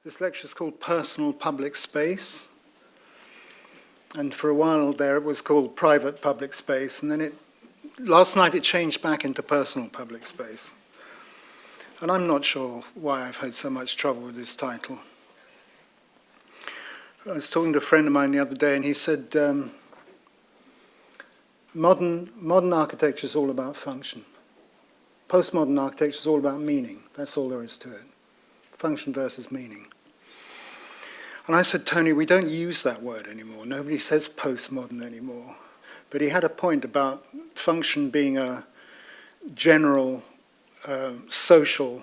This lecture is called Personal Public Space. And for a while there it was called Private Public Space. And then last night it changed back into Personal Public Space. And I'm not sure why I've had so much trouble with this title. I was talking to a friend of mine the other day, and he said, modern architecture is all about function. Postmodern architecture is all about meaning. That's all there is to it. Function versus meaning. And I said, Tony, we don't use that word anymore. Nobody says postmodern anymore. But he had a point about function being a general social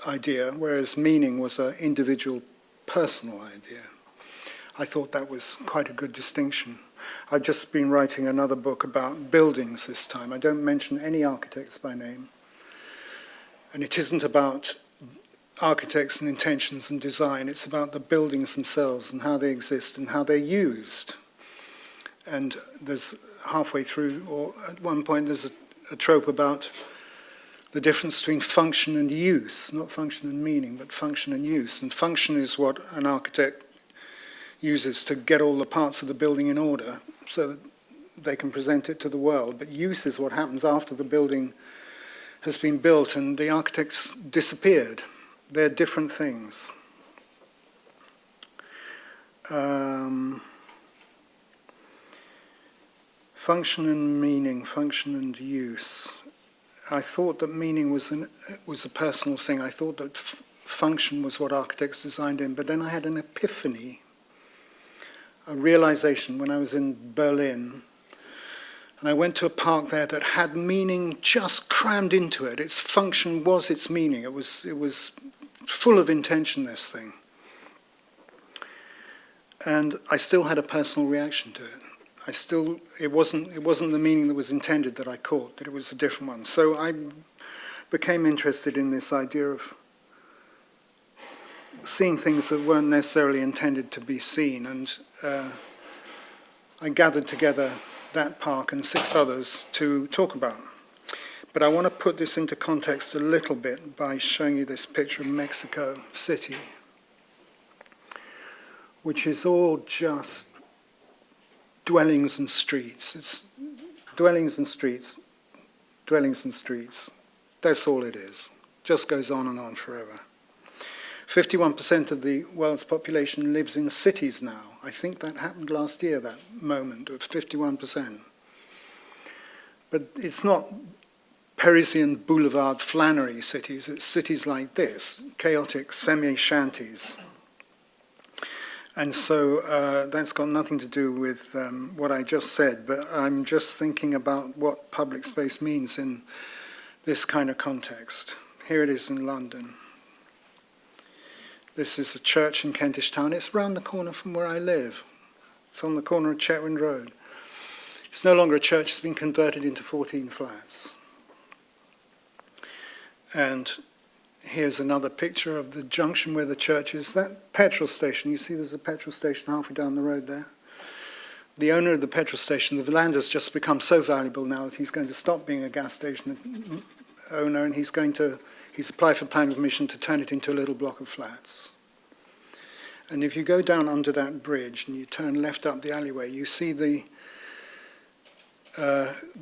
idea, whereas meaning was an individual personal idea. I thought that was quite a good distinction. I've just been writing another book about buildings this time. I don't mention any architects by name. And it isn't about architects and intentions and design. It's about the buildings themselves and how they exist and how they're used. And there's halfway through, or at one point, there's a trope about the difference between function and use, not function and meaning, but function and use. And function is what an architect uses to get all the parts of the building in order so that they can present it to the world. But use is what happens after the building has been built and the architects disappeared. They're different things. Function and meaning, function and use. I thought that meaning was a personal thing. I thought that function was what architects designed in, but then I had an epiphany, a realization when I was in Berlin, and I went to a park there that had meaning just crammed into it. Its function was its meaning. It was full of intention, this thing. And I still had a personal reaction to it. It wasn't the meaning that was intended that I caught, that it was a different one. So I became interested in this idea of seeing things that weren't necessarily intended to be seen. And I gathered together that park and 6 others to talk about. But I want to put this into context a little bit by showing you this picture of Mexico City, which is all just dwellings and streets. It's dwellings and streets, dwellings and streets. That's all it is. Just goes on and on forever. 51% of the world's population lives in cities now. I think that happened last year, that moment of 51%. But it's not Parisian boulevard Flannery cities. It's cities like this, chaotic semi-shanties. And so that's got nothing to do with what I just said, but I'm just thinking about what public space means in this kind of context. Here it is in London. This is a church in Kentish Town. It's round the corner from where I live. It's on the corner of Chetwynd Road. It's no longer a church. It's been converted into 14 flats. And here's another picture of the junction where the church is. That petrol station, you see there's a petrol station halfway down the road there. The owner of the petrol station, the land has just become so valuable now that he's going to stop being a gas station owner, and he's applied for planning permission to turn it into a little block of flats. And if you go down under that bridge and you turn left up the alleyway, you see the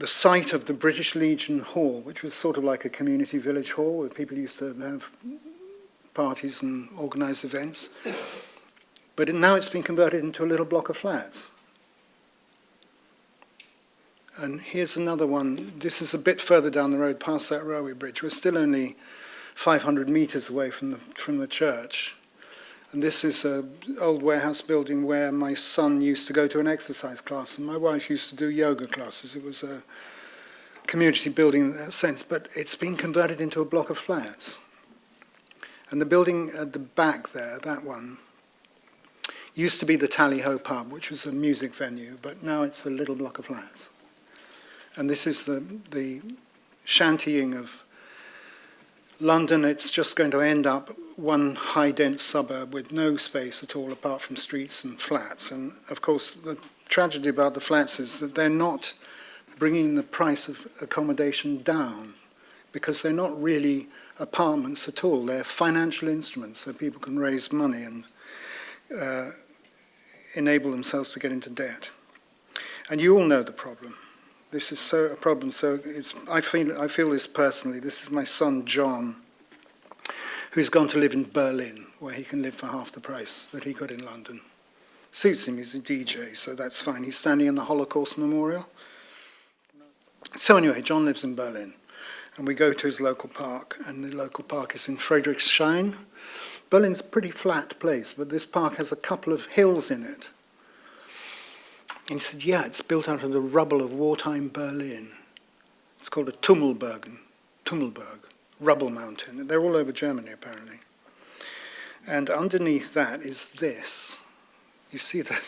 site of the British Legion Hall, which was sort of like a community village hall where people used to have parties and organize events. But now it's been converted into a little block of flats. And here's another one. This is a bit further down the road, past that railway bridge. We're still only 500 meters away from the church. And this is an old warehouse building where my son used to go to an exercise class, and my wife used to do yoga classes. It was a community building in that sense, but it's been converted into a block of flats. And the building at the back there, that one, used to be the Tally-Ho pub, which was a music venue, but now it's a little block of flats. And this is the shantying of London. It's just going to end up one high dense suburb with no space at all apart from streets and flats. And of course the tragedy about the flats is that they're not bringing the price of accommodation down. because they're not really apartments at all. They're financial instruments, so people can raise money and enable themselves to get into debt. And you all know the problem. This is a problem. So I feel this personally. This is my son John, who's gone to live in Berlin, where he can live for half the price that he could in London. Suits him. He's a DJ, so that's fine. He's standing in the Holocaust Memorial. So anyway, John lives in Berlin, and we go to his local park, and the local park is in Friedrichshain. Berlin's a pretty flat place, but this park has a couple of hills in it. And he said, yeah, it's built out of the rubble of wartime Berlin. It's called a Tummelberg, rubble mountain. They're all over Germany, apparently. And underneath that is this. You see that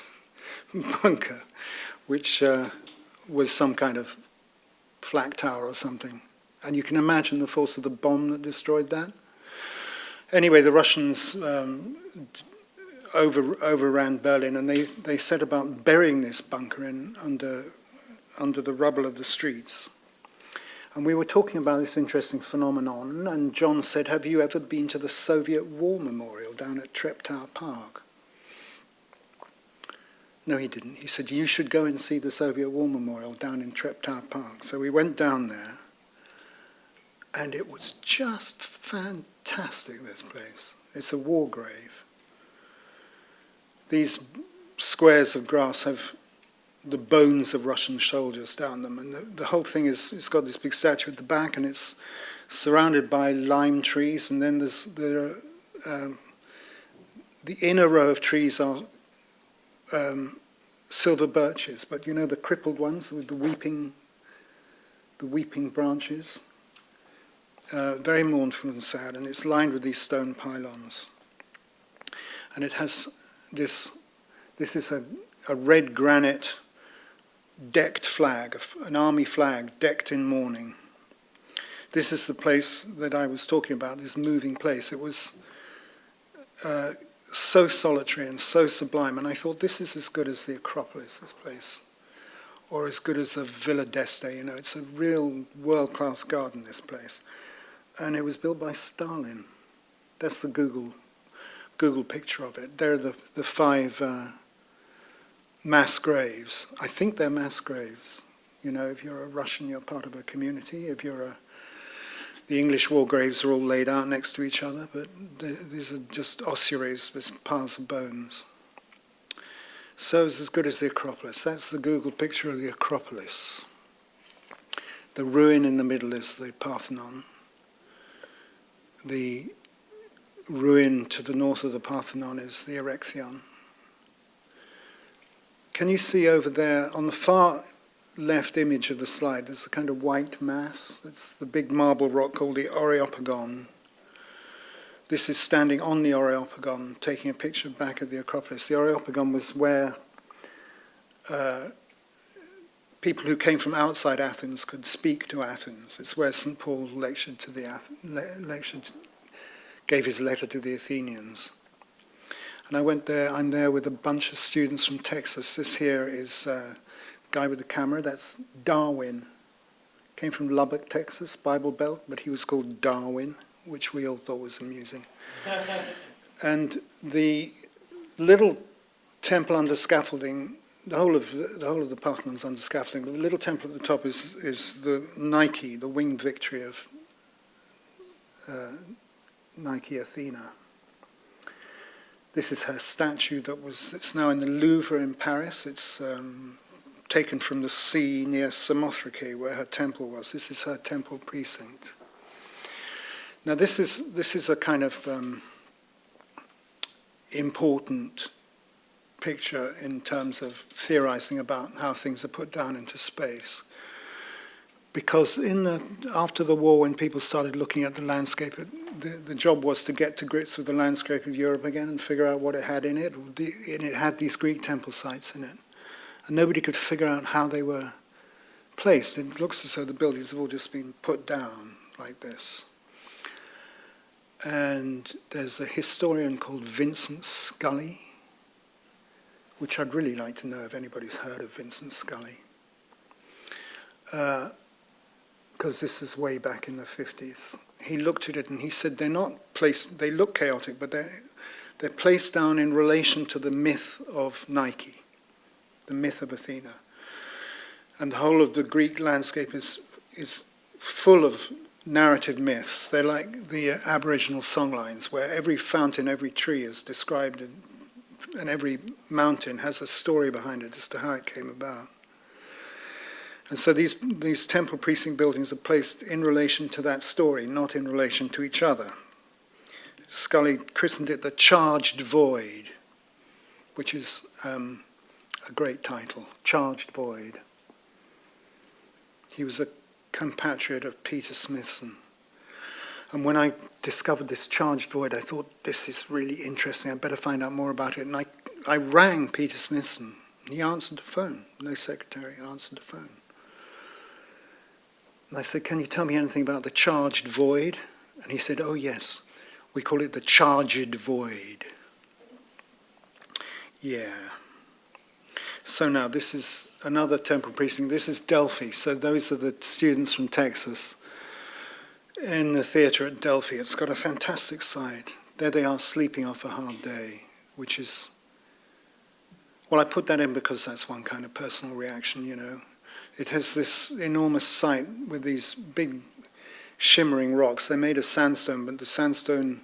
bunker, which was some kind of flak tower or something. And you can imagine the force of the bomb that destroyed that. Anyway, the Russians overran Berlin, and they set about burying this bunker under the rubble of the streets. And we were talking about this interesting phenomenon, and John said, have you ever been to the Soviet War Memorial down at Treptow Park? No, he didn't. He said, you should go and see the Soviet War Memorial down in Treptow Park. So we went down there, and it was just fantastic, this place. It's a war grave. These squares of grass have the bones of Russian soldiers down them, and the whole thing it's got this big statue at the back, and it's surrounded by lime trees, and then the inner row of trees are silver birches, but you know the crippled ones with the weeping branches, very mournful and sad, and it's lined with these stone pylons, and it has this is a red granite decked flag, an army flag decked in mourning. This is the place that I was talking about, this moving place. It was so solitary and so sublime, and I thought this is as good as the Acropolis, this place, or as good as the Villa d'Este. You know, it's a real world-class garden, this place. And it was built by Stalin. That's the Google picture of it. There are the 5 mass graves. I think they're mass graves. You know, if you're a Russian, you're part of a community. If you're the English war graves are all laid out next to each other, but these are just ossuaries with piles of bones. So it's as good as the Acropolis. That's the Google picture of the Acropolis. The ruin in the middle is the Parthenon. The ruin to the north of the Parthenon is the Erechtheion. Can you see over there, on the far left image of the slide, there's a kind of white mass. That's the big marble rock called the Areopagon. This is standing on the Areopagon, taking a picture back at the Acropolis. The Areopagon was where people who came from outside Athens could speak to Athens. It's where St. Paul lectured to gave his letter to the Athenians. And I went there. I'm there with a bunch of students from Texas. This here is a guy with the camera. That's Darwin. Came from Lubbock, Texas, Bible Belt, but he was called Darwin, which we all thought was amusing. And the little temple under scaffolding, the whole of the Parthenon's under scaffolding, but the little temple at the top is the Nike, the winged victory of Nike Athena. This is her statue it's now in the Louvre in Paris. It's taken from the sea near Samothrake, where her temple was. This is her temple precinct. Now this is a kind of important picture in terms of theorizing about how things are put down into space. Because after the war, when people started looking at the landscape, the job was to get to grips with the landscape of Europe again and figure out what it had in it. And it had these Greek temple sites in it. And nobody could figure out how they were placed. It looks as though the buildings have all just been put down like this. And there's a historian called Vincent Scully, which I'd really like to know if anybody's heard of Vincent Scully. Because because this is way back in the 50s. He looked at it and he said they're not placed, they look chaotic, but they're placed down in relation to the myth of Nike, the myth of Athena. And the whole of the Greek landscape is full of narrative myths. They're like the Aboriginal songlines, where every fountain, every tree is described, and every mountain has a story behind it as to how it came about. And so these temple precinct buildings are placed in relation to that story, not in relation to each other. Scully christened it the Charged Void, which is a great title, Charged Void. He was a compatriot of Peter Smithson. And when I discovered this Charged Void, I thought, this is really interesting, I'd better find out more about it. And I rang Peter Smithson, and he answered the phone. No secretary, answered the phone. And I said, can you tell me anything about the Charged Void? And he said, oh yes, we call it the Charged Void. Yeah. So now this is another temple precinct. This is Delphi. So those are the students from Texas in the theatre at Delphi. It's got a fantastic site. There they are sleeping off a hard day, which is, well, I put that in because that's one kind of personal reaction, you know. It has this enormous site with these big shimmering rocks. They're made of sandstone, but the sandstone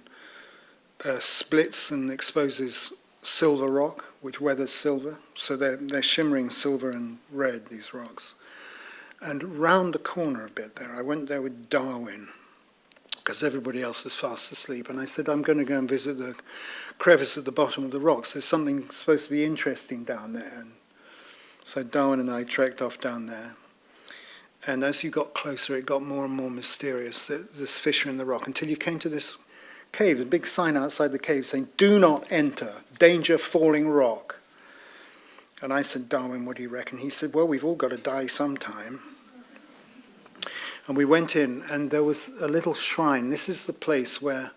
splits and exposes silver rock, which weathers silver. So they're shimmering silver and red, these rocks. And round the corner a bit there, I went there with Darwin, because everybody else was fast asleep. And I said, I'm going to go and visit the crevice at the bottom of the rocks. There's something supposed to be interesting down there. And so Darwin and I trekked off down there. And as you got closer, it got more and more mysterious, this fissure in the rock, until you came to this cave, a big sign outside the cave saying, do not enter, danger falling rock. And I said, Darwin, what do you reckon? He said, well, we've all got to die sometime. And we went in, and there was a little shrine. This is the place where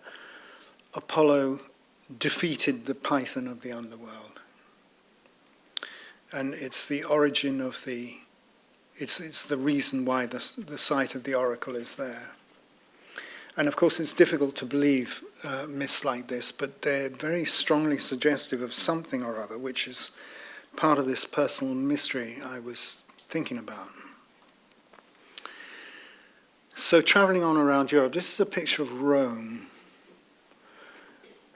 Apollo defeated the python of the underworld. And it's the origin of it's the reason why the site of the oracle is there. And of course it's difficult to believe myths like this, but they're very strongly suggestive of something or other, which is part of this personal mystery I was thinking about. So traveling on around Europe, this is a picture of Rome.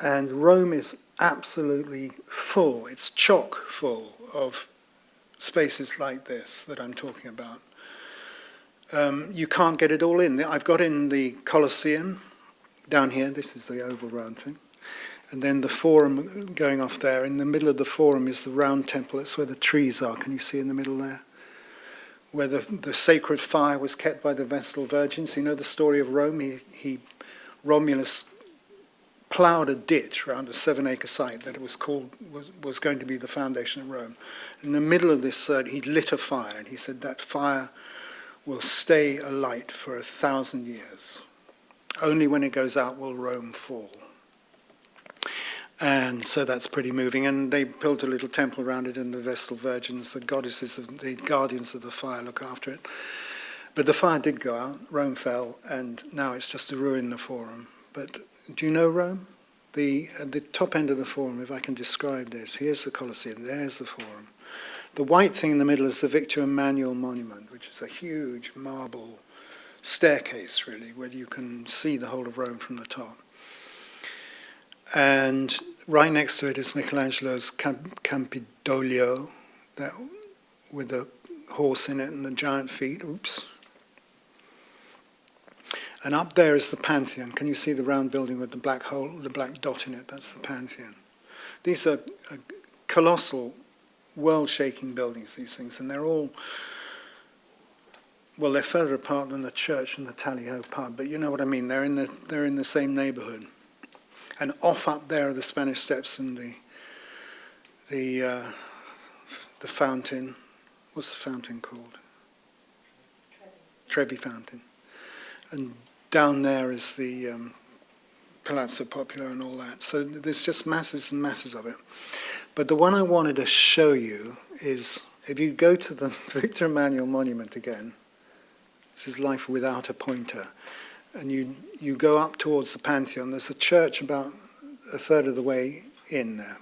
And Rome is absolutely full, it's chock full of spaces like this that I'm talking about. You can't get it all in. I've got in the Colosseum down here, this is the oval round thing, and then the Forum going off there. In the middle of the Forum is the round temple, that's where the trees are, can you see in the middle there? Where the sacred fire was kept by the Vestal Virgins. You know the story of Rome? Romulus ploughed a ditch around a 7-acre site that it was was going to be the foundation of Rome. In the middle of this, he lit a fire, and he said that fire will stay alight for 1,000 years. Only when it goes out will Rome fall. And so that's pretty moving. And they built a little temple around it, and the Vestal Virgins, the goddesses, the guardians of the fire, look after it. But the fire did go out, Rome fell, and now it's just a ruin, the Forum. But do you know Rome? At the top end of the Forum, if I can describe this, here's the Colosseum, there's the Forum. The white thing in the middle is the Victor Emmanuel monument, which is a huge marble staircase, really, where you can see the whole of Rome from the top. And right next to it is Michelangelo's Campidoglio, that with a horse in it and the giant feet. Oops. And up there is the Pantheon. Can you see the round building with the black hole, the black dot in it? That's the Pantheon. These are colossal, world-shaking buildings, these things, and they're all, well, they're further apart than the church and the Tally-Ho pub, but you know what I mean. They're in the same neighbourhood. And off up there are the Spanish Steps and the fountain. What's the fountain called? Trevi Fountain. And down there is the Palazzo Popolo and all that. So there's just masses and masses of it. But the one I wanted to show you is, if you go to the Victor Emmanuel monument again, This is life without a pointer. And you go up towards the Pantheon. There's a church about a third of the way in there,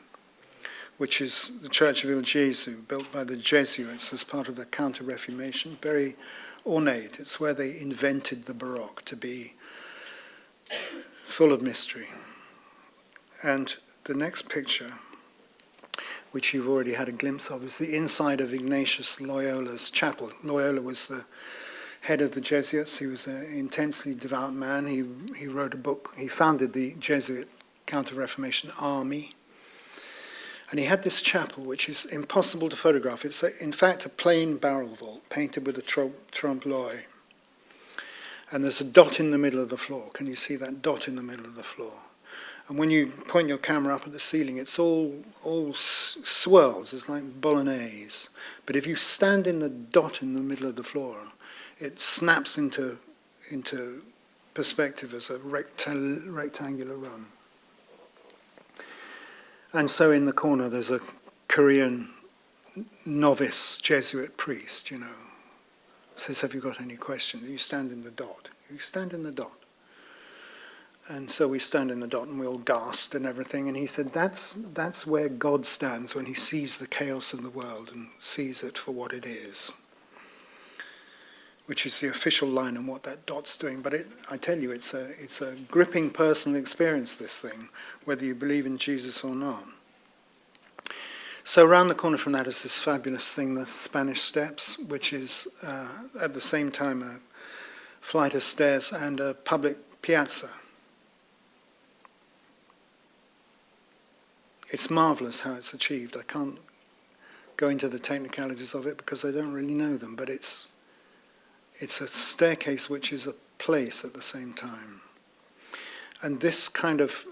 which is the Church of Il Gesù, built by the Jesuits as part of the Counter-Reformation. Very ornate. It's where they invented the Baroque to be full of mystery. And the next picture, which you've already had a glimpse of, is the inside of Ignatius Loyola's chapel. Loyola was the head of the Jesuits. He was an intensely devout man. He wrote a book. He founded the Jesuit Counter-Reformation Army. And he had this chapel, which is impossible to photograph. It's, in fact, a plain barrel vault painted with a trompe-l'oeil. And there's a dot in the middle of the floor. Can you see that dot in the middle of the floor? And when you point your camera up at the ceiling, it's all swirls. It's like bolognese. But if you stand in the dot in the middle of the floor, it snaps into perspective as a rectangular run. And so in the corner there's a Korean novice Jesuit priest, says, have you got any questions? You stand in the dot. You stand in the dot. And so we stand in the dot and we all gasped and everything. And he said, that's where God stands when he sees the chaos of the world and sees it for what it is, which is the official line on what that dot's doing. But I tell you, it's a gripping personal experience, this thing, whether you believe in Jesus or not. So around the corner from that is this fabulous thing, the Spanish Steps, which is at the same time a flight of stairs and a public piazza. It's marvellous how it's achieved. I can't go into the technicalities of it because I don't really know them, but it's a staircase which is a place at the same time. And this kind of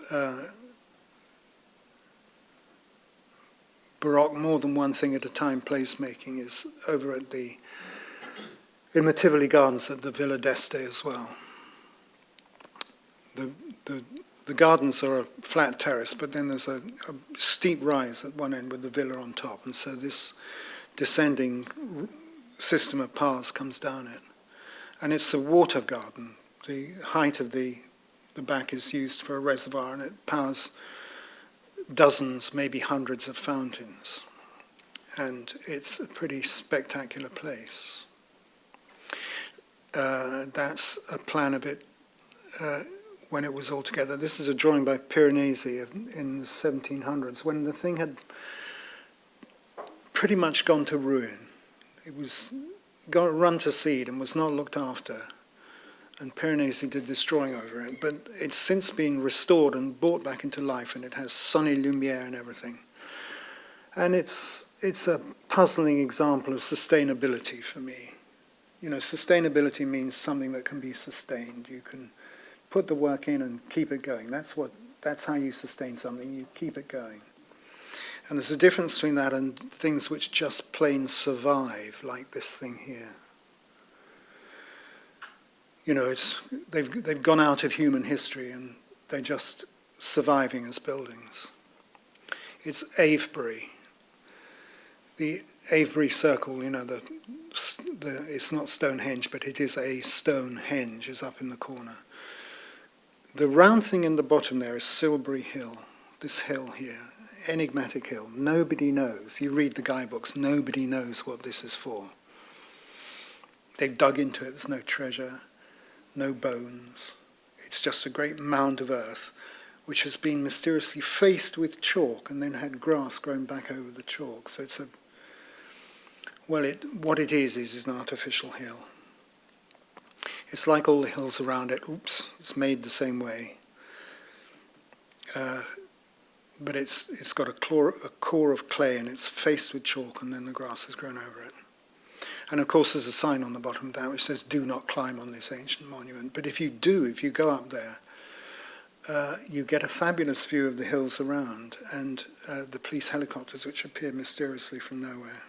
Baroque, more than one thing at a time placemaking is over at in the Tivoli Gardens at the Villa d'Este as well. The gardens are a flat terrace, but then there's a steep rise at one end with the villa on top, and so this descending system of paths comes down it. And it's a water garden. The height of the back is used for a reservoir, and it powers dozens, maybe hundreds of fountains. And it's a pretty spectacular place. That's a plan of it when it was all together. This is a drawing by Piranesi in the 1700s, when the thing had pretty much gone to ruin. It was run to seed and was not looked after. And Piranesi did this drawing over it. But it's since been restored and brought back into life, and it has sunny lumiere and everything. And it's a puzzling example of sustainability for me. Sustainability means something that can be sustained. You can put the work in and keep it going. That's how you sustain something. You keep it going. And there's a difference between that and things which just plain survive, like this thing here. They've gone out of human history and they're just surviving as buildings. It's Avebury. The Avebury Circle, it's not Stonehenge, but it is a Stonehenge, is up in the corner. The round thing in the bottom there is Silbury Hill, this hill here, enigmatic hill. Nobody knows. You read the guidebooks, nobody knows what this is for. They've dug into it, there's no treasure, no bones. It's just a great mound of earth which has been mysteriously faced with chalk and then had grass growing back over the chalk. So it's what it is an artificial hill. It's like all the hills around it. Oops, it's made the same way. But it's got a core of clay and it's faced with chalk, and then the grass has grown over it. And of course there's a sign on the bottom of that which says, do not climb on this ancient monument. But if you go up there, you get a fabulous view of the hills around and the police helicopters which appear mysteriously from nowhere.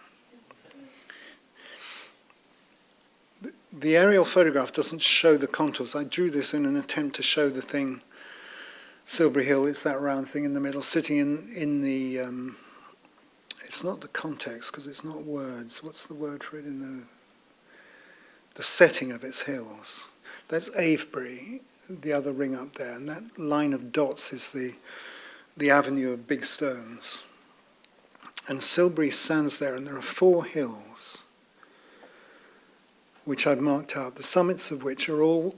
The aerial photograph doesn't show the contours. I drew this in an attempt to show the thing, Silbury Hill, it's that round thing in the middle, sitting in the, it's not the context because it's not words. What's the word for it in the setting of its hills. That's Avebury, the other ring up there, and that line of dots is the avenue of big stones. And Silbury stands there, and there are 4 hills which I've marked out, the summits of which are all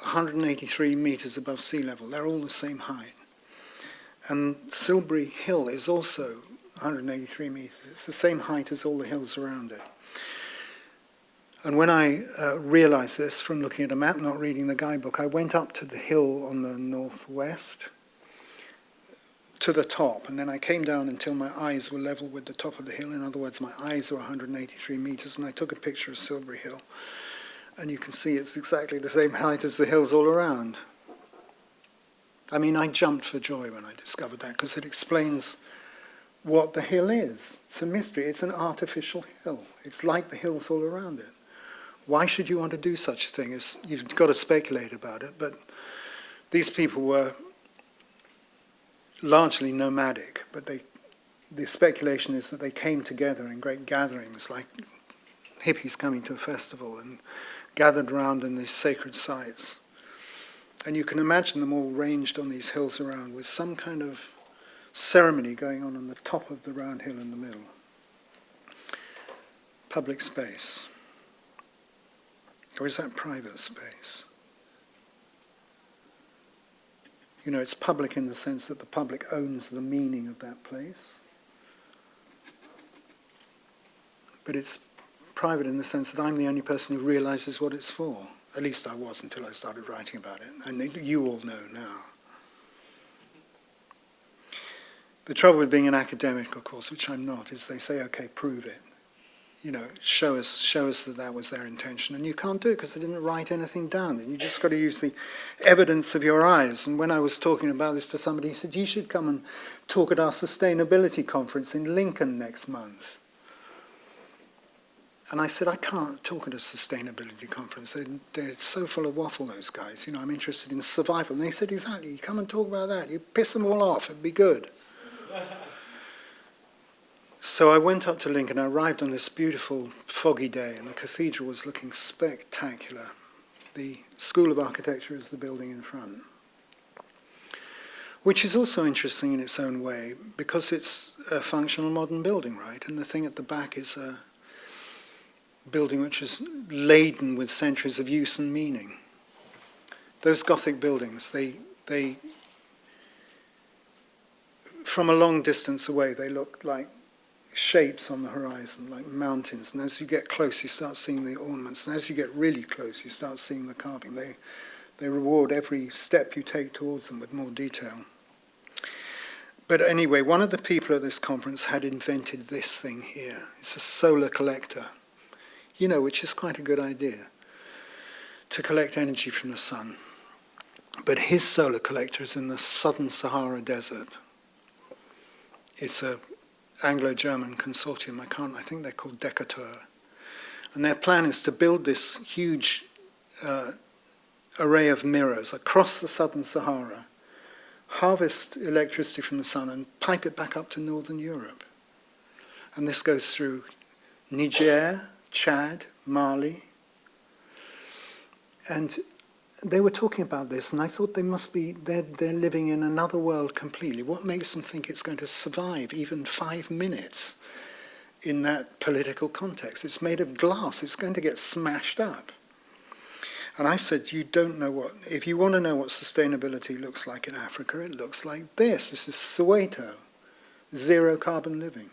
183 metres above sea level. They're all the same height. And Silbury Hill is also 183 metres. It's the same height as all the hills around it. And when I realised this from looking at a map, not reading the guidebook, I went up to the hill on the northwest, to the top, and then I came down until my eyes were level with the top of the hill. In other words, my eyes were 183 metres, and I took a picture of Silbury Hill. And you can see it's exactly the same height as the hills all around. I mean, I jumped for joy when I discovered that, because it explains what the hill is. It's a mystery. It's an artificial hill. It's like the hills all around it. Why should you want to do such a thing? You've got to speculate about it, but these people were largely nomadic, but the speculation is that they came together in great gatherings, like hippies coming to a festival, and gathered around in these sacred sites. And you can imagine them all ranged on these hills around with some kind of ceremony going on the top of the round hill in the middle. Public space. Or is that private space? You know, it's public in the sense that the public owns the meaning of that place. But it's private in the sense that I'm the only person who realizes what it's for. At least I was until I started writing about it. And you all know now. The trouble with being an academic, of course, which I'm not, is they say, okay, prove it. You know, show us that that was their intention. And you can't do it because they didn't write anything down. And you just got to use the evidence of your eyes. And when I was talking about this to somebody, he said, you should come and talk at our sustainability conference in Lincoln next month. And I said, I can't talk at a sustainability conference. They're so full of waffle, those guys. You know, I'm interested in survival. And they said, exactly, you come and talk about that. You piss them all off, it'd be good. So I went up to Lincoln. I arrived on this beautiful foggy day, and the cathedral was looking spectacular. The School of Architecture is the building in front, which is also interesting in its own way, because it's a functional modern building, right? And the thing at the back is a building which is laden with centuries of use and meaning. Those Gothic buildings, they from a long distance away, they look like shapes on the horizon, like mountains. And as you get close, you start seeing the ornaments. And as you get really close, you start seeing the carving. They reward every step you take towards them with more detail. But anyway, one of the people at this conference had invented this thing here. It's a solar collector, you know, which is quite a good idea, to collect energy from the sun. But his solar collector is in the southern Sahara desert. It's a Anglo-German consortium. I think they're called Decatur. And their plan is to build this huge array of mirrors across the southern Sahara, harvest electricity from the sun and pipe it back up to northern Europe. And this goes through Niger, Chad, Mali. And they were talking about this, and I thought they're living in another world completely. What makes them think it's going to survive even 5 minutes in that political context? It's made of glass. It's going to get smashed up. And I said, you don't know if you want to know what sustainability looks like in Africa, it looks like this. This is Soweto, zero carbon living.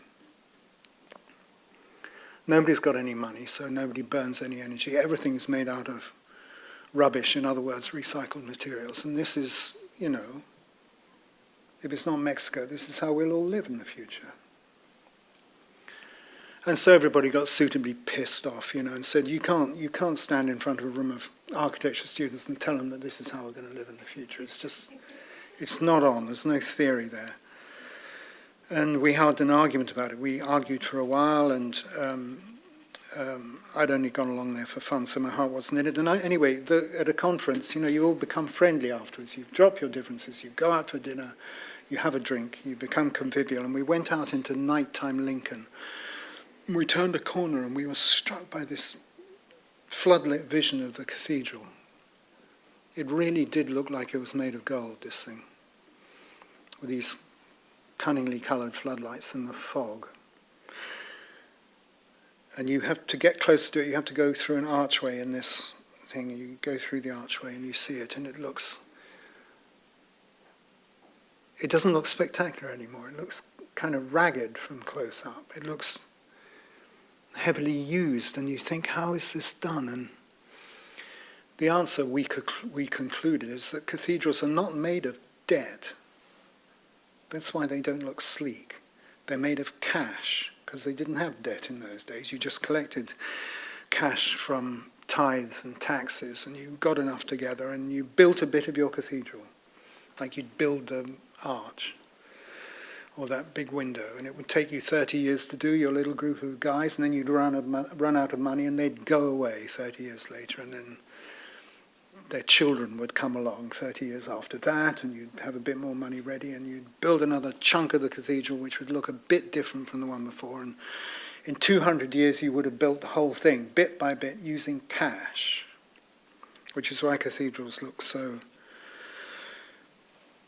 Nobody's got any money, so nobody burns any energy. Everything is made out of rubbish, in other words, recycled materials. And this is, you know, if it's not Mexico, this is how we'll all live in the future. And so everybody got suitably pissed off, you know, and said, you can't stand in front of a room of architecture students and tell them that this is how we're going to live in the future. It's not on. There's no theory there. And we had an argument about it. We argued for a while, and I'd only gone along there for fun, so my heart wasn't in it. And anyway, at a conference, you know, you all become friendly afterwards. You drop your differences, you go out for dinner, you have a drink, you become convivial. And we went out into nighttime Lincoln. We turned a corner and we were struck by this floodlit vision of the cathedral. It really did look like it was made of gold, this thing, with these cunningly coloured floodlights and the fog. And you have to get close to it, you have to go through an archway in this thing. You go through the archway and you see it, and it doesn't look spectacular anymore. It looks kind of ragged from close up. It looks heavily used, and you think, how is this done? And the answer we concluded is that cathedrals are not made of debt. That's why they don't look sleek. They're made of cash, because they didn't have debt in those days. You just collected cash from tithes and taxes, and you got enough together, and you built a bit of your cathedral, like you'd build the arch or that big window, and it would take you 30 years to do, your little group of guys, and then you'd run out of money, and they'd go away 30 years later, and then their children would come along 30 years after that, and you'd have a bit more money ready, and you'd build another chunk of the cathedral which would look a bit different from the one before, and in 200 years you would have built the whole thing, bit by bit, using cash, which is why cathedrals look so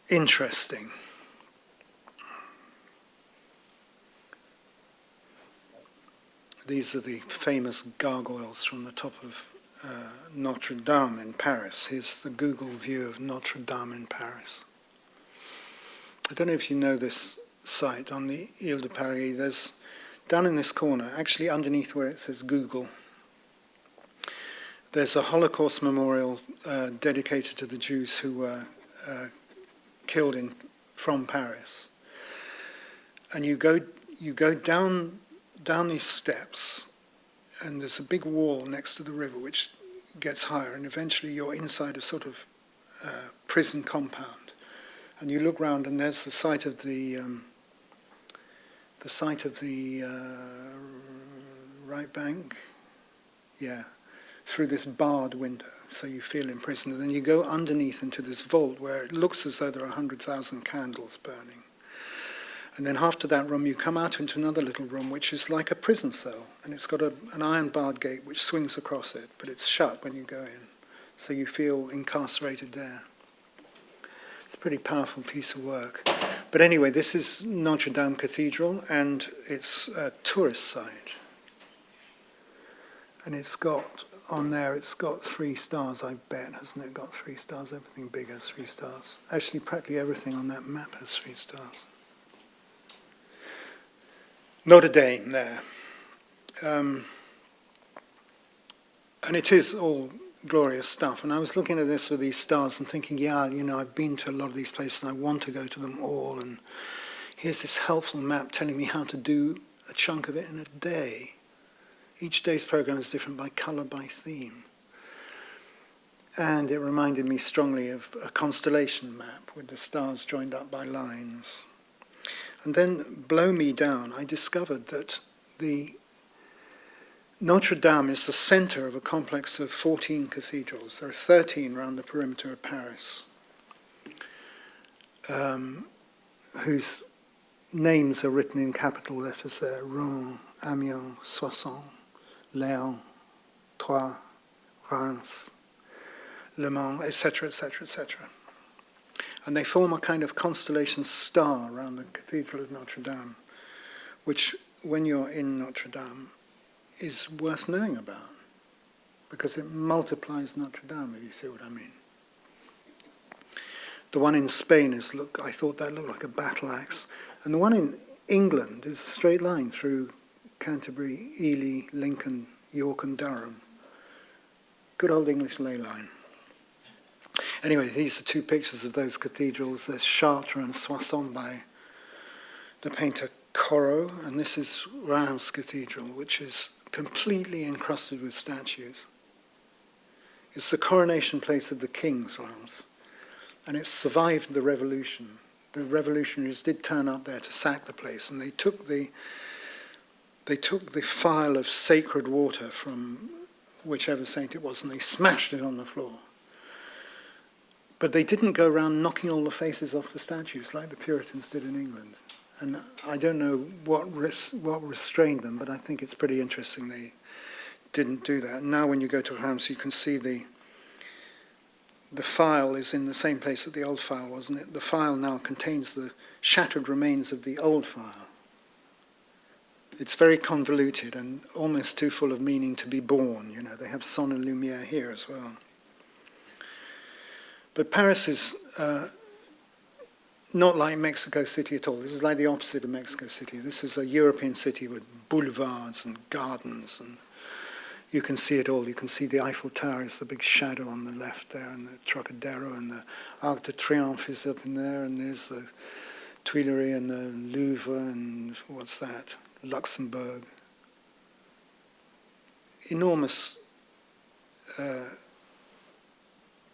interesting. These are the famous gargoyles from the top of Notre Dame in Paris. Here's the Google view of Notre Dame in Paris. I don't know if you know this site on the Ile de Paris. There's, down in this corner, actually underneath where it says Google, there's a Holocaust memorial dedicated to the Jews who were killed from Paris. And you go down these steps, and there's a big wall next to the river which gets higher, and eventually you're inside a sort of prison compound. And you look round, and there's the site of the right bank, through this barred window, so you feel imprisoned. And then you go underneath into this vault where it looks as though there are 100,000 candles burning. And then after that room, you come out into another little room, which is like a prison cell. And it's got an iron-barred gate which swings across it, but it's shut when you go in. So you feel incarcerated there. It's a pretty powerful piece of work. But anyway, this is Notre Dame Cathedral, and it's a tourist site. And it's got, on there, it's got 3 stars, I bet, hasn't it? Got 3 stars. Everything big has 3 stars. Actually, practically everything on that map has 3 stars. Notre Dame there. And it is all glorious stuff. And I was looking at this with these stars and thinking, I've been to a lot of these places and I want to go to them all. And here's this helpful map telling me how to do a chunk of it in a day. Each day's program is different by colour, by theme. And it reminded me strongly of a constellation map with the stars joined up by lines. And then, blow me down, I discovered that the Notre Dame is the centre of a complex of 14 cathedrals. There are 13 around the perimeter of Paris, whose names are written in capital letters there: Rouen, Amiens, Soissons, Léon, Troyes, Reims, Le Mans, etc., etc., etc. And they form a kind of constellation star around the Cathedral of Notre Dame, which, when you're in Notre Dame, is worth knowing about, because it multiplies Notre Dame, if you see what I mean. The one in Spain I thought that looked like a battle axe. And the one in England is a straight line through Canterbury, Ely, Lincoln, York and Durham. Good old English ley line. Anyway, these are 2 pictures of those cathedrals. There's Chartres and Soissons by the painter Corot, and this is Reims Cathedral, which is completely encrusted with statues. It's the coronation place of the kings, Reims, and it survived the revolution. The revolutionaries did turn up there to sack the place, and they took the phial of sacred water from whichever saint it was, and they smashed it on the floor. But they didn't go around knocking all the faces off the statues like the Puritans did in England. And I don't know what restrained them, but I think it's pretty interesting. They didn't do that. And now when you go to Reims, you can see the file is in the same place that the old file was, and the file now contains the shattered remains of the old file. It's very convoluted and almost too full of meaning to be borne. You know, they have son and lumiere here as well. But Paris is not like Mexico City at all. This is like the opposite of Mexico City. This is a European city with boulevards and gardens, and you can see it all. You can see the Eiffel Tower is the big shadow on the left there, and the Trocadero, and the Arc de Triomphe is up in there, and there's the Tuileries and the Louvre, and what's that? Luxembourg. Enormous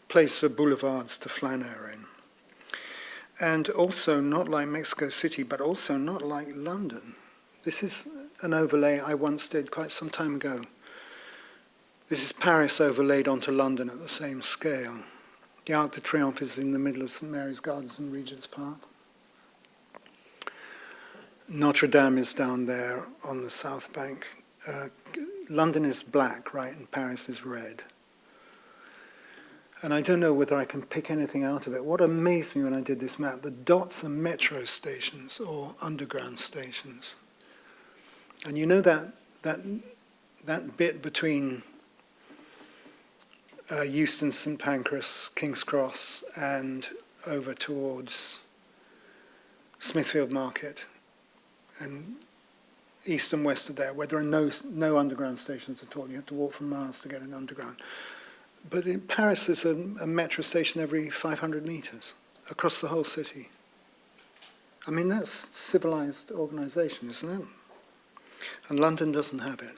place for boulevards to flaneur in. And also not like Mexico City, but also not like London. This is an overlay I once did quite some time ago. This is Paris overlaid onto London at the same scale. The Arc de Triomphe is in the middle of St Mary's Gardens and Regent's Park. Notre Dame is down there on the south bank. London is black, right, and Paris is red. And I don't know whether I can pick anything out of it. What amazed me when I did this map, the dots are metro stations or underground stations. And you know that bit between Euston, St Pancras, King's Cross, and over towards Smithfield Market, and east and west of there, where there are no underground stations at all. You have to walk for miles to get an underground. But in Paris, there's a metro station every 500 meters across the whole city. I mean, that's civilized organization, isn't it? And London doesn't have it.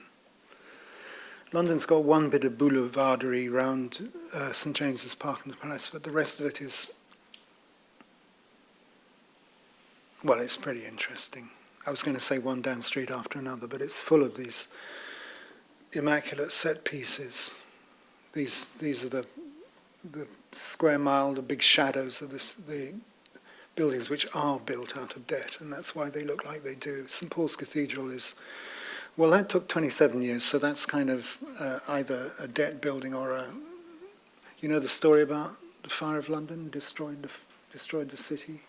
London's got one bit of boulevarderie round St James's Park and the Palace, but the rest of it is, well, it's pretty interesting. I was going to say one damn street after another, but it's full of these immaculate set pieces. These are the square mile, the big shadows of the buildings which are built out of debt, and that's why they look like they do. St Paul's Cathedral is, well, that took 27 years, so that's kind of either a debt building or a, you know the story about the Fire of London destroyed the city?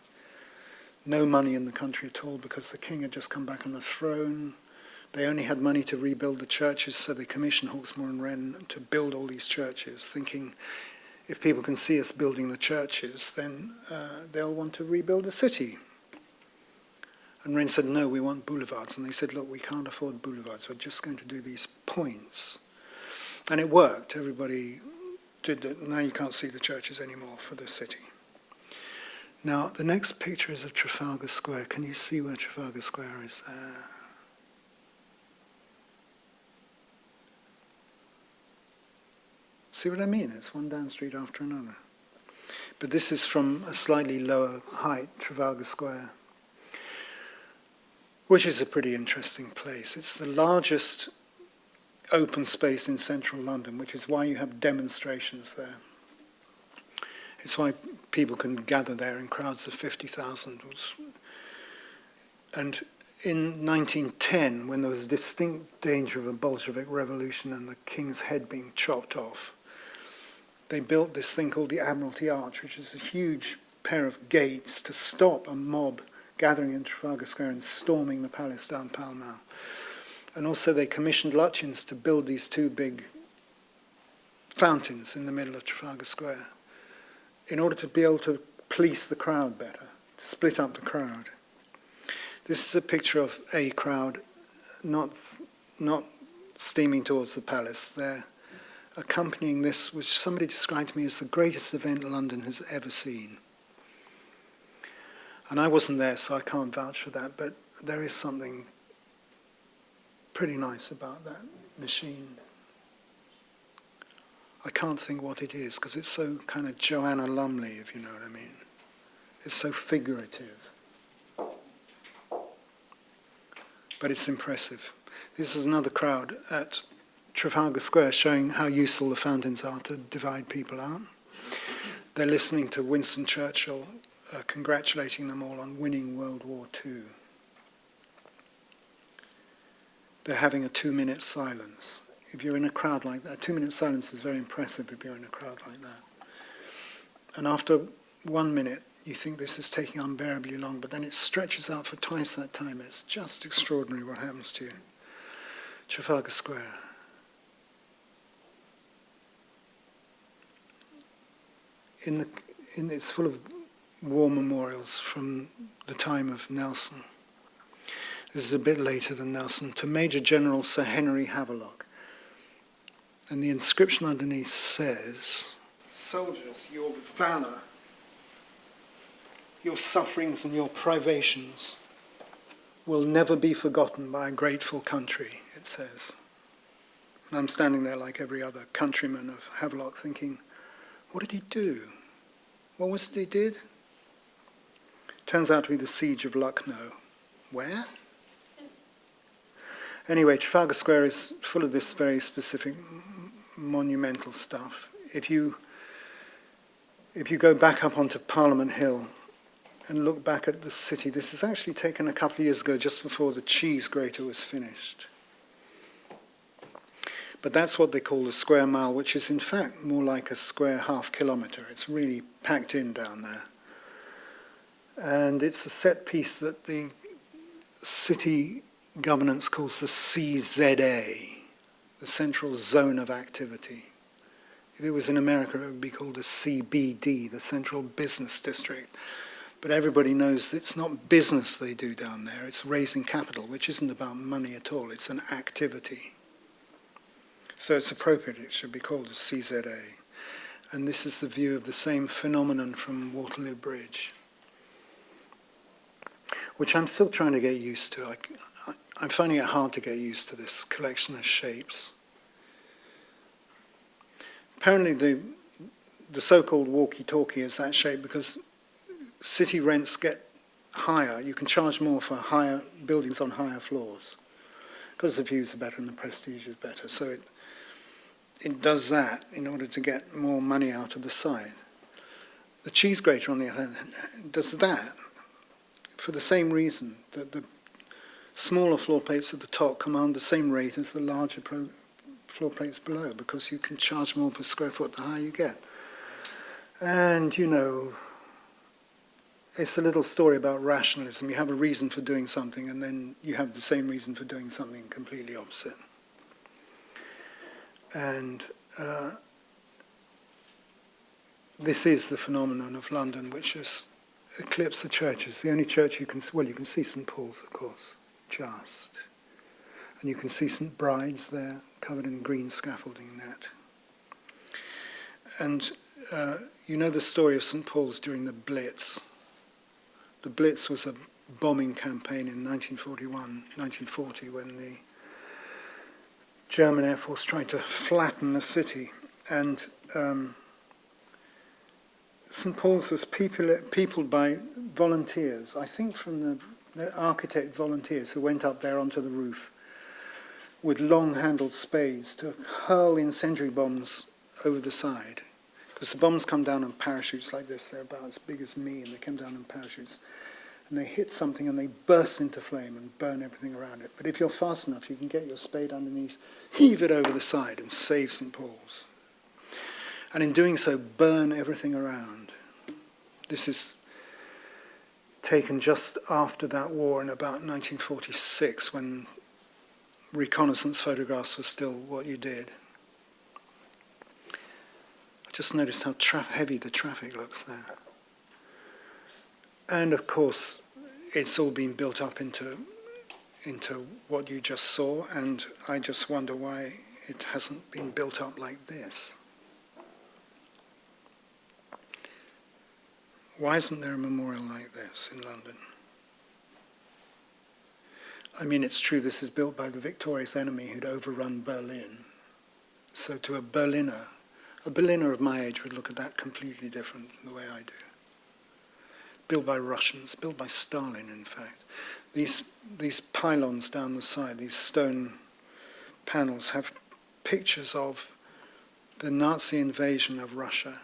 No money in the country at all because the king had just come back on the throne. They only had money to rebuild the churches, so they commissioned Hawksmoor and Wren to build all these churches, thinking if people can see us building the churches, then they'll want to rebuild the city. And Wren said, no, we want boulevards. And they said, look, we can't afford boulevards. We're just going to do these points. And it worked. Everybody did that. Now you can't see the churches anymore for the city. Now, the next picture is of Trafalgar Square. Can you see where Trafalgar Square is there? See what I mean? It's one down street after another. But this is from a slightly lower height, Trafalgar Square, which is a pretty interesting place. It's the largest open space in central London, which is why you have demonstrations there. It's why people can gather there in crowds of 50,000. And in 1910, when there was distinct danger of a Bolshevik revolution and the king's head being chopped off, they built this thing called the Admiralty Arch, which is a huge pair of gates to stop a mob gathering in Trafalgar Square and storming the palace down Pall Mall. And also they commissioned Lutyens to build these two big fountains in the middle of Trafalgar Square in order to be able to police the crowd better, to split up the crowd. This is a picture of a crowd not steaming towards the palace. They're accompanying this, which somebody described to me as the greatest event London has ever seen. And I wasn't there, so I can't vouch for that, but there is something pretty nice about that machine. I can't think what it is, because it's so kind of Joanna Lumley, if you know what I mean. It's so figurative. But it's impressive. This is another crowd at Trafalgar Square showing how useful the fountains are to divide people out. They're listening to Winston Churchill congratulating them all on winning World War II. They're having a 2-minute silence if you're in a crowd like that. 2-minute silence is very impressive if you're in a crowd like that. And after 1 minute, you think this is taking unbearably long, but then it stretches out for twice that time. It's just extraordinary what happens to you. Trafalgar Square. It's full of war memorials from the time of Nelson. This is a bit later than Nelson, to Major General Sir Henry Havelock. And the inscription underneath says, "Soldiers, your valour, your sufferings and your privations will never be forgotten by a grateful country," it says. And I'm standing there like every other countryman of Havelock thinking, what did he do? What was it he did? Turns out to be the siege of Lucknow. Where? Anyway, Trafalgar Square is full of this very specific monumental stuff. If you go back up onto Parliament Hill and look back at the city, this is actually taken a couple of years ago, just before the cheese grater was finished. But that's what they call the square mile, which is in fact more like a square half kilometre. It's really packed in down there. And it's a set piece that the city governance calls the CZA, the Central Zone of Activity. If it was in America, it would be called the CBD, the Central Business District. But everybody knows that it's not business they do down there, it's raising capital, which isn't about money at all, it's an activity. So it's appropriate it should be called a CZA. And this is the view of the same phenomenon from Waterloo Bridge, which I'm still trying to get used to. I'm finding it hard to get used to this collection of shapes. Apparently the so-called walkie-talkie is that shape because city rents get higher. You can charge more for higher buildings on higher floors because the views are better and the prestige is better. So it does that in order to get more money out of the site. The cheese grater, on the other hand, does that for the same reason, that the smaller floor plates at the top command the same rate as the larger floor plates below, because you can charge more per square foot the higher you get. And, you know, it's a little story about rationalism. You have a reason for doing something, and then you have the same reason for doing something completely opposite. And this is the phenomenon of London, which has eclipsed the churches. The only church you can see St. Paul's, of course, just. And you can see St. Bride's there, covered in green scaffolding net. And you know the story of St. Paul's during the Blitz. The Blitz was a bombing campaign in 1940, when the German Air Force tried to flatten the city. And St. Paul's was peopled by volunteers, I think from the architect volunteers who went up there onto the roof with long-handled spades to hurl incendiary bombs over the side. Because the bombs come down on parachutes like this, they're about as big as me, and they come down on parachutes. And they hit something and they burst into flame and burn everything around it. But if you're fast enough, you can get your spade underneath, heave it over the side and save St. Paul's. And in doing so, burn everything around. This is taken just after that war in about 1946, when reconnaissance photographs were still what you did. I just noticed how heavy the traffic looks there. And of course, it's all been built up into what you just saw, and I just wonder why it hasn't been built up like this. Why isn't there a memorial like this in London? I mean, it's true this is built by the victorious enemy who'd overrun Berlin. So to a Berliner of my age would look at that completely different from the way I do. Built by Russians, built by Stalin, in fact. These pylons down the side, these stone panels, have pictures of the Nazi invasion of Russia,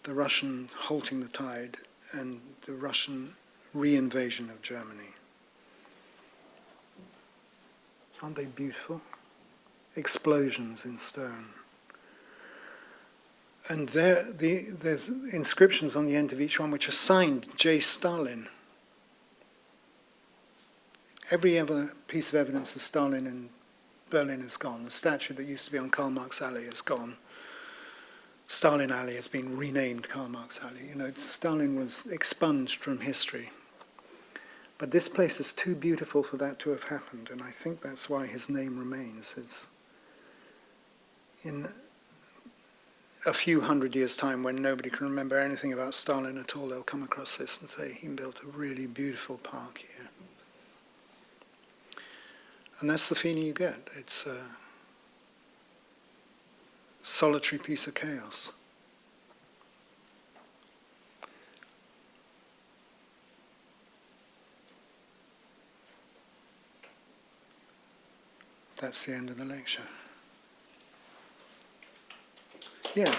the Russian halting the tide, and the Russian re-invasion of Germany. Aren't they beautiful? explosions in stone. And there's inscriptions on the end of each one which are signed J. Stalin. Every other piece of evidence of Stalin in Berlin is gone. The statue that used to be on Karl Marx Alley is gone. Stalin Alley has been renamed Karl Marx Alley. You know, Stalin was expunged from history. But this place is too beautiful for that to have happened, and I think that's why his name remains. It's in a few hundred years' time, when nobody can remember anything about Stalin at all, they'll come across this and say, he built a really beautiful park here. And that's the feeling you get. It's a solitary piece of chaos. That's the end of the lecture. Yeah.